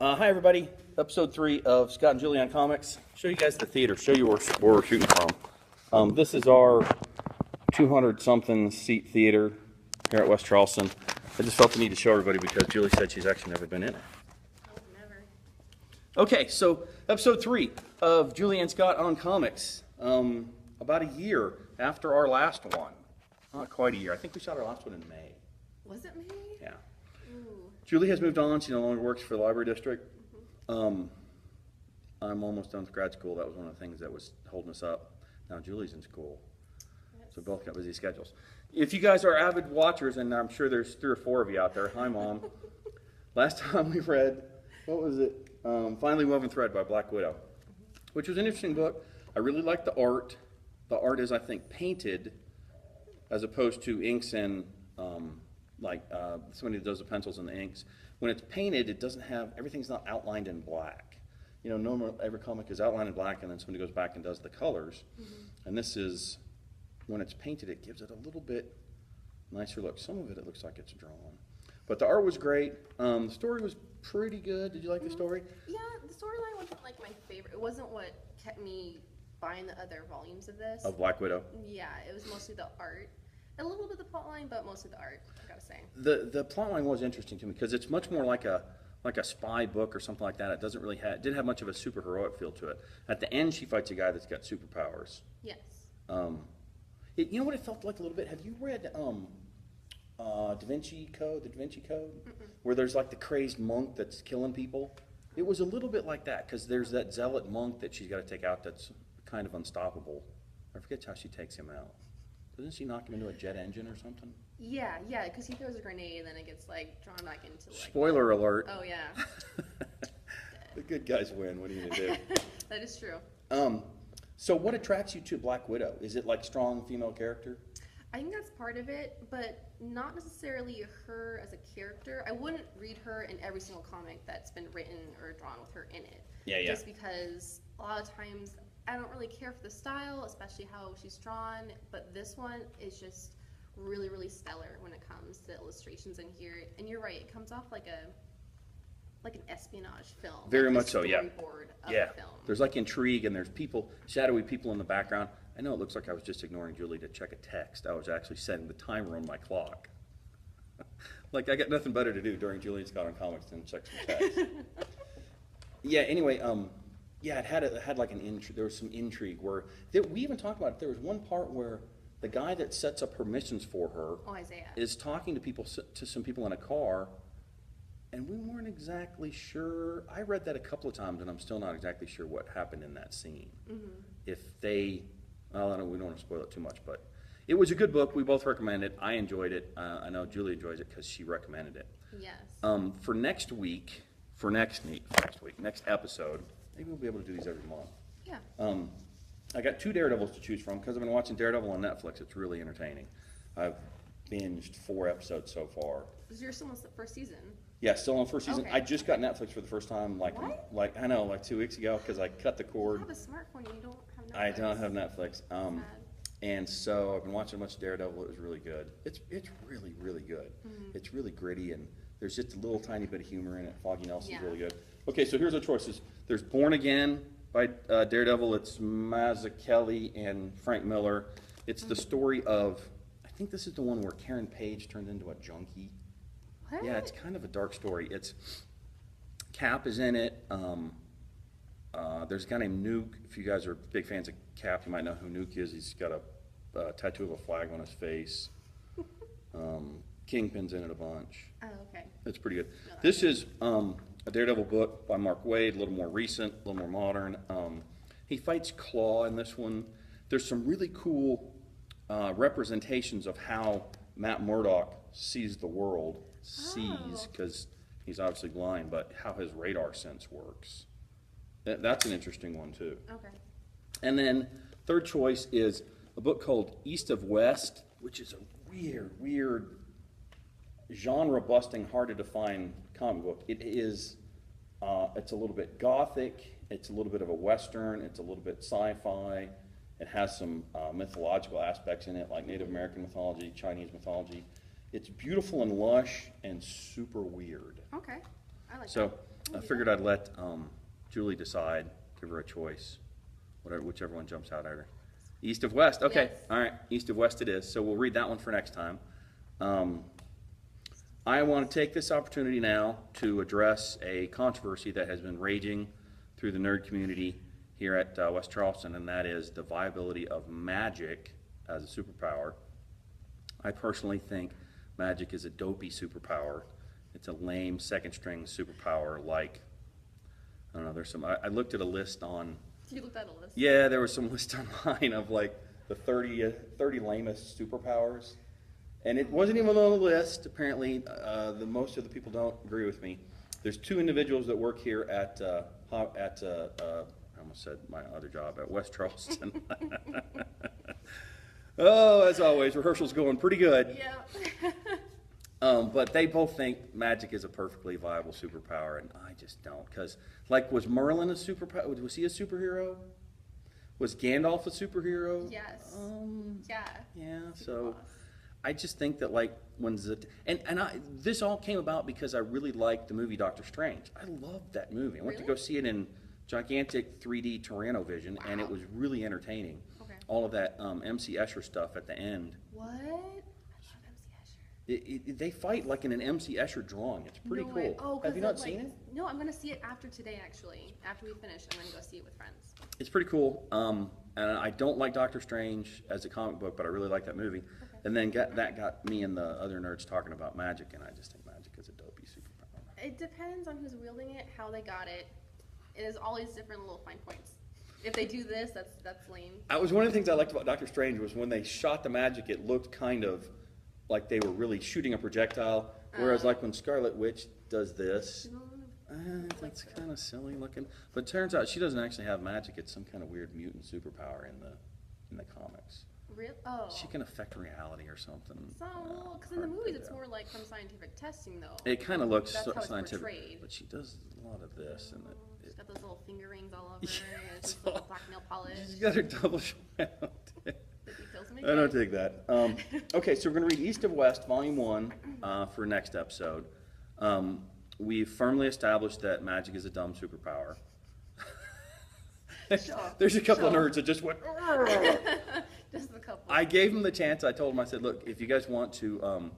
Hi everybody, episode 3 of Scott and Julie on Comics. Show you guys the theater, show you where we're shooting from. This is our 200-something seat theater here at West Charleston. I just felt the need to show everybody because Julie said she's actually never been in it. Oh, never. Okay, so episode 3 of Julie and Scott on Comics. About a year after our last one. Not quite a year. I think we shot our last one in May. Was it me? Yeah. Ooh. Julie has moved on. She no longer works for the library district. I'm almost done with grad school. That was one of the things that was holding us up. Now Julie's in school. Yes. So both got busy schedules. If you guys are avid watchers, and I'm sure there's 3 or 4 of you out there, hi Mom. Last time we read, what was it? Finally Woven Thread by Black Widow, which was an interesting book. I really liked the art. The art is, I think, painted as opposed to inks and somebody that does the pencils and the inks. When it's painted, it doesn't have, everything's not outlined in black. You know, normally every comic is outlined in black and then somebody goes back and does the colors. And this is, when it's painted, it gives it a little bit nicer look. Some of it looks like it's drawn. But the art was great. The story was pretty good. Did you like the story? Yeah, the storyline wasn't like my favorite. It wasn't what kept me buying the other volumes of this. Of Black Widow? Yeah, it was mostly the art. A little bit the plot line, but mostly the art, I gotta say. The plot line was interesting to me because it's much more like a spy book or something like that. It doesn't really have, it didn't have much of a superheroic feel to it. At the end, she fights a guy that's got superpowers. Yes. You know what it felt like a little bit? Have you read Da Vinci Code, the Da Vinci Code? Where there's like the crazed monk that's killing people? It was a little bit like that because there's that zealot monk that she's got to take out that's kind of unstoppable. I forget how she takes him out. Doesn't she knock him into a jet engine or something? Yeah, because he throws a grenade and then it gets like drawn back into like... Spoiler alert. Oh, yeah. The good guys win. What are you going to do? That is true. So what attracts you to Black Widow? Is it like strong female character? I think that's part of it, but not necessarily her as a character. I wouldn't read her in every single comic that's been written or drawn with her in it. Yeah. Just because a lot of times I don't really care for the style, especially how she's drawn, but this one is just really, really stellar when it comes to illustrations in here. And you're right, it comes off like an espionage film. Very like much so, yeah. Storyboard of Yeah. the film. There's like intrigue and there's people, shadowy people in the background. I know it looks like I was just ignoring Julie to check a text. I was actually setting the timer on my clock. Like I got nothing better to do during Julie and Scott on Comics than check some text. Yeah, anyway, yeah, it had like an intrigue. There was some intrigue where we even talked about it. There was one part where the guy that sets up her missions for her Isaiah is talking to some people in a car, and we weren't exactly sure. I read that a couple of times, and I'm still not exactly sure what happened in that scene. If they, well, we don't want to spoil it too much, but it was a good book. We both recommend it. I enjoyed it. I know Julie enjoys it because she recommended it. Yes. For next episode. Maybe we'll be able to do these every month. Yeah. I got 2 Daredevils to choose from because I've been watching Daredevil on Netflix. It's really entertaining. I've binged 4 episodes so far. You're still on the first season. Yeah, still on first season. Okay. I just got Netflix for the first time, like 2 weeks ago because I cut the cord. You have a smartphone and you don't have Netflix. I don't have Netflix. Sad. And so I've been watching a bunch of Daredevil. It was really good. It's really, really good. It's really gritty and there's just a little tiny bit of humor in it. Foggy Nelson's really good. Okay, so here's our choices. There's Born Again by Daredevil. It's Mazzucchelli and Frank Miller. It's the story of, I think this is the one where Karen Page turned into a junkie. What? Yeah, it's kind of a dark story. It's Cap is in it. There's a guy named Nuke. If you guys are big fans of Cap, you might know who Nuke is. He's got a tattoo of a flag on his face. Kingpin's in it a bunch. Oh, okay. It's pretty good. This is a Daredevil book by Mark Waid, a little more recent, a little more modern. He fights Claw in this one. There's some really cool representations of how Matt Murdock sees the world. Sees, because he's obviously blind, but how his radar sense works. That's an interesting one, too. Okay. And then third choice is a book called East of West, which is a weird, genre-busting, hard-to-define comic book. It is, it's a little bit gothic, it's a little bit of a western, it's a little bit sci-fi. It has some mythological aspects in it, like Native American mythology, Chinese mythology. It's beautiful and lush and super weird. Okay. I like So I figured I'd let Julie decide, give her a choice, whichever one jumps out at her. East of West, okay, Yes. all right, East of West it is. So we'll read that one for next time. I want to take this opportunity now to address a controversy that has been raging through the nerd community here at West Charleston, and that is the viability of magic as a superpower. I personally think magic is a dopey superpower. It's a lame second string superpower. Like, I don't know, there's some, I looked at a list on, You looked at a list. yeah, there was some list online of like the 30 lamest superpowers. And it wasn't even on the list. Apparently, most of the people don't agree with me. There's two individuals that work here at I almost said my other job, at West Charleston. Oh, as always, rehearsal's going pretty good. Yeah. But they both think magic is a perfectly viable superpower, and I just don't. Because, like, was Merlin a superpower? Was he a superhero? Was Gandalf a superhero? Yes. Yeah. Yeah. So I just think that, like, this all came about because I really liked the movie Doctor Strange. I loved that movie. I went to go see it in gigantic 3D Tyrannovision, and it was really entertaining. Okay. All of that MC Escher stuff at the end. What? I love MC Escher. They fight like in an MC Escher drawing. It's pretty No cool. way. Oh, Have you not seen it? No, I'm gonna see it after today. Actually, after we finish, I'm gonna go see it with friends. It's pretty cool. And I don't like Doctor Strange as a comic book, but I really like that movie. Okay. And then that got me and the other nerds talking about magic, and I just think magic is a dopey superpower. It depends on who's wielding it, how they got it. It is always different little fine points. If they do this, that's lame. That was one of the things I liked about Doctor Strange was when they shot the magic, it looked kind of like they were really shooting a projectile. Whereas like when Scarlet Witch does this, that's kind of silly looking. But it turns out she doesn't actually have magic. It's some kind of weird mutant superpower in the comics. Really? Oh. She can affect reality or something. So, because in the movies it's more like from scientific testing, though. It kind of looks That's how it's scientific, portrayed. but she does a lot of this, and She's got those little finger rings all over, Yeah, and this little black nail polish. she's got her double shoulder. The details make I don't it. take that. Okay, so we're going to read East of West, Volume 1, for next episode. We've firmly established that magic is a dumb superpower. Sure, There's a couple of sure. nerds that just went, Just a couple. I gave them the chance. I told them, I said, look, if you guys want to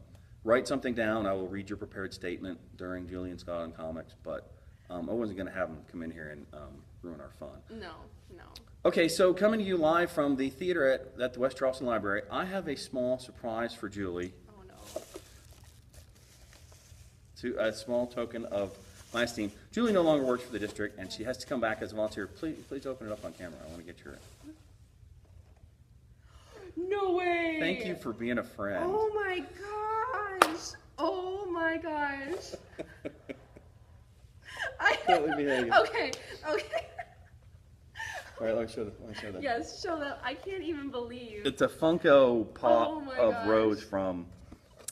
write something down, I will read your prepared statement during Julian Scott on Comics, but I wasn't going to have them come in here and ruin our fun. No. Okay, so coming to you live from the theater at the West Charleston Library, I have a small surprise for Julie. Oh no. A small token of my esteem. Julie no longer works for the district, and she has to come back as a volunteer. Please open it up on camera. I want to get your... No way. Thank you for being a friend. Oh my gosh. Oh my gosh. Totally behave. Okay. All right, let me show that. Yes, show that. I can't even believe. It's a Funko Pop Oh my of gosh. Rose from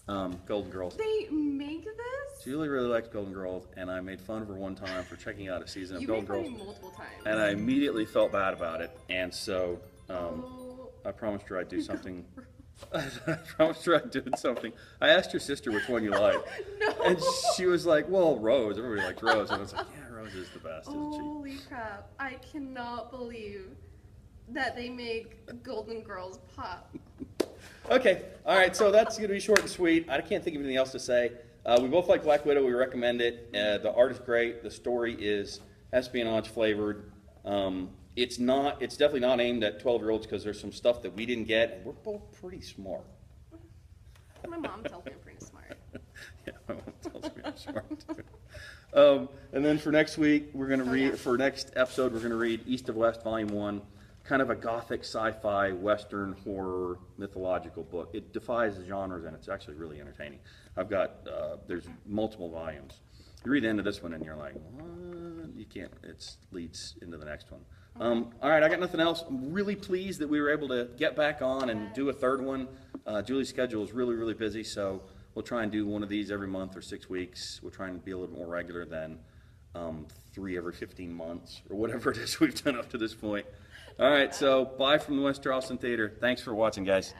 Golden Girls. They make this? Julie really likes Golden Girls, and I made fun of her one time for checking out a season of You Golden made fun of Girls. me multiple times. And I immediately felt bad about it, and so Oh. I promised her I'd do something. I promised her I'd do something. I asked your sister which one you like, No. and she was like, "Well, Rose. Everybody likes Rose." And I was like, "Yeah, Rose is the best, isn't she?" Holy crap. I cannot believe that they make Golden Girls pop. Okay, all right. So that's going to be short and sweet. I can't think of anything else to say. We both like Black Widow. We recommend it. The art is great. The story is espionage flavored. It's definitely not aimed at 12-year-olds because there's some stuff that we didn't get, and we're both pretty smart. My mom tells me I'm pretty smart. Yeah, my mom tells me I'm smart too. And then for next week, we're going to read. yeah. For next episode, we're going to read East of West, Volume 1, kind of a gothic sci-fi Western horror mythological book. It defies the genres, and it's actually really entertaining. I've got there's multiple volumes. You read the end of this one, and you're like, what? You can't. It leads into the next one. All right, I got nothing else. I'm really pleased that we were able to get back on and do a third one. Julie's schedule is really, really busy, so we'll try and do one of these every month or 6 weeks. We'll try and be a little more regular than 3 every 15 months or whatever it is we've done up to this point. All right, so bye from the West Charleston Theater. Thanks for watching, guys.